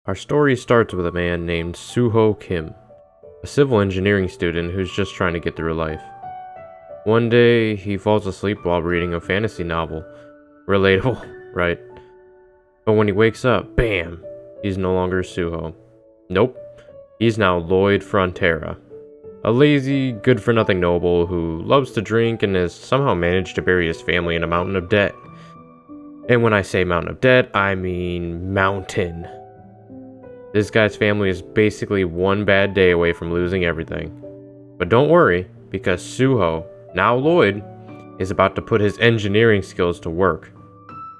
Our story starts with a man named Suho Kim, a civil engineering student who's just trying to get through life. One day, he falls asleep while reading a fantasy novel. Relatable, right? But when he wakes up, bam, he's no longer Suho. Nope, he's now Lloyd Frontera, a lazy, good-for-nothing noble who loves to drink and has somehow managed to bury his family in a mountain of debt. And when I say mountain of debt, I mean mountain. This guy's family is basically one bad day away from losing everything. But don't worry, because Suho, now Lloyd, is about to put his engineering skills to work.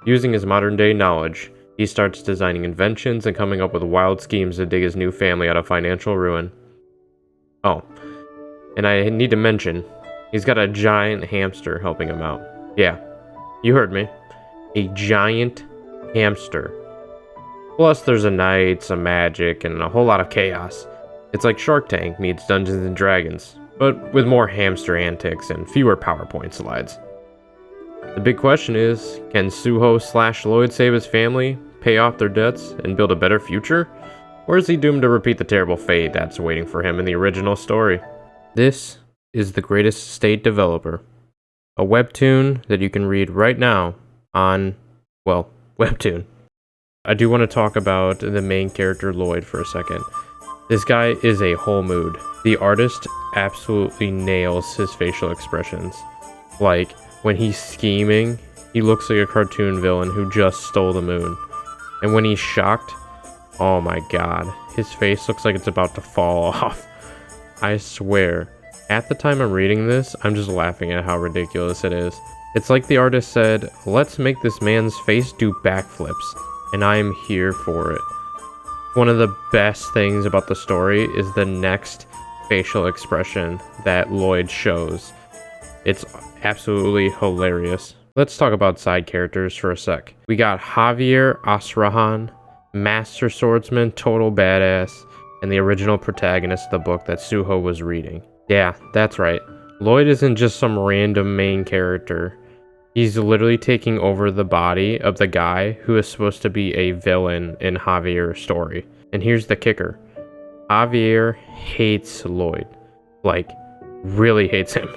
Using his modern-day knowledge, he starts designing inventions and coming up with wild schemes to dig his new family out of financial ruin. Oh, and I need to mention, he's got a giant hamster helping him out. Yeah, you heard me. A giant hamster. Plus, there's a knight, some magic, and a whole lot of chaos. It's like Shark Tank meets Dungeons and Dragons, but with more hamster antics and fewer PowerPoint slides. The big question is, can Suho/Lloyd save his family, pay off their debts, and build a better future? Or is he doomed to repeat the terrible fate that's waiting for him in the original story? This is The Greatest Estate Developer, a webtoon that you can read right now on, well, Webtoon. I do want to talk about the main character Lloyd for a second. This guy is a whole mood. The artist absolutely nails his facial expressions. Like, when he's scheming, he looks like a cartoon villain who just stole the moon. And when he's shocked, oh my god, his face looks like it's about to fall off. I swear, at the time I'm reading this, I'm just laughing at how ridiculous it is. It's like the artist said, let's make this man's face do backflips, and I am here for it. One of the best things about the story is the next facial expression that Lloyd shows. It's absolutely hilarious. Let's talk about side characters for a sec. We got Javier Asrahan, master swordsman, total badass, and the original protagonist of the book that Suho was reading. Yeah, that's right. Lloyd isn't just some random main character. He's literally taking over the body of the guy who is supposed to be a villain in Javier's story. And here's the kicker. Javier hates Lloyd. Like, really hates him.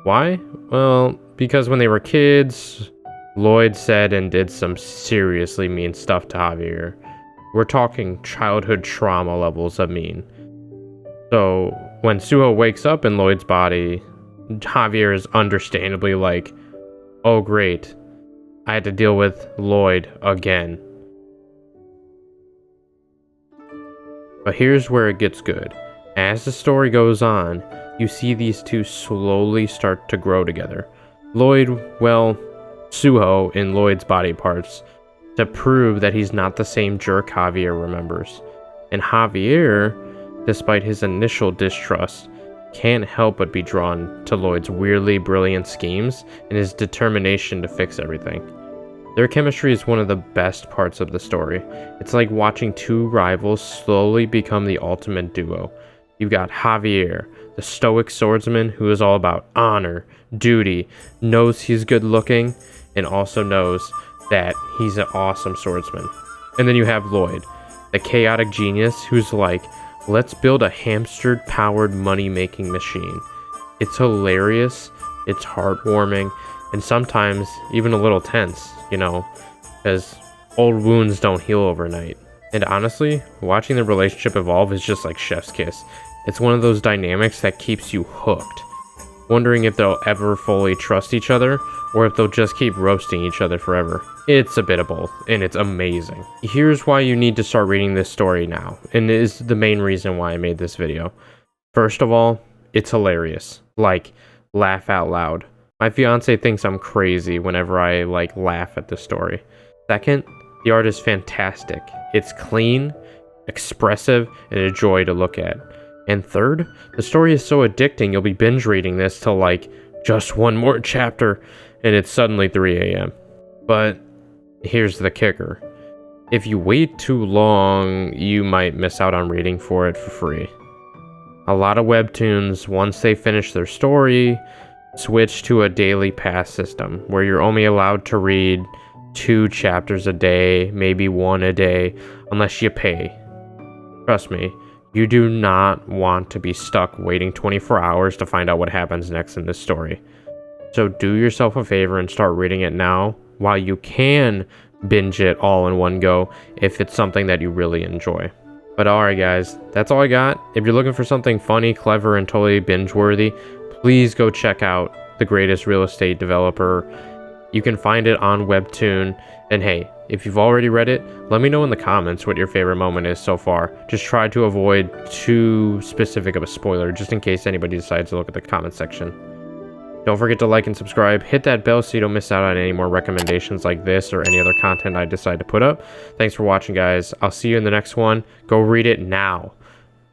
Why? Well, because when they were kids, Lloyd said and did some seriously mean stuff to Javier. We're talking childhood trauma levels of mean. So, when Suho wakes up in Lloyd's body, Javier is understandably like, oh great, I had to deal with Lloyd again. But here's where it gets good. As the story goes on, you see these two slowly start to grow together. Lloyd, well, Suho in Lloyd's body parts, to prove that he's not the same jerk Javier remembers. And Javier, despite his initial distrust, can't help but be drawn to Lloyd's weirdly brilliant schemes and his determination to fix everything. Their chemistry is one of the best parts of the story. It's like watching two rivals slowly become the ultimate duo. You've got Javier, the stoic swordsman who is all about honor, duty, knows he's good looking, and also knows that he's an awesome swordsman. And then you have Lloyd, the chaotic genius who's like, let's build a hamster-powered money-making machine. It's hilarious, it's heartwarming, and sometimes even a little tense, you know, because old wounds don't heal overnight. And honestly, watching the relationship evolve is just like chef's kiss. It's one of those dynamics that keeps you hooked, wondering if they'll ever fully trust each other, or if they'll just keep roasting each other forever. It's a bit of both, and it's amazing. Here's why you need to start reading this story now, and it is the main reason why I made this video. First of all, it's hilarious. Like, laugh out loud. My fiance thinks I'm crazy whenever I, laugh at this story. Second, the art is fantastic. It's clean, expressive, and a joy to look at. And third, the story is so addicting you'll be binge reading this till just one more chapter, and it's suddenly 3 a.m. But here's the kicker. If you wait too long, you might miss out on reading for it for free. A lot of webtoons, once they finish their story, switch to a daily pass system where you're only allowed to read 2 chapters a day, maybe 1 a day, unless you pay. Trust me, you do not want to be stuck waiting 24 hours to find out what happens next in this story. So do yourself a favor and start reading it now while you can binge it all in one go if it's something that you really enjoy. But alright guys, that's all I got. If you're looking for something funny, clever, and totally binge-worthy, please go check out The Greatest Real Estate Developer. You can find it on Webtoon. And hey, if you've already read it, let me know in the comments what your favorite moment is so far. Just try to avoid too specific of a spoiler, just in case anybody decides to look at the comment section. Don't forget to like and subscribe. Hit that bell so you don't miss out on any more recommendations like this or any other content I decide to put up. Thanks for watching, guys. I'll see you in the next one. Go read it now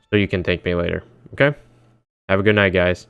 so you can thank me later. Okay? Have a good night, guys.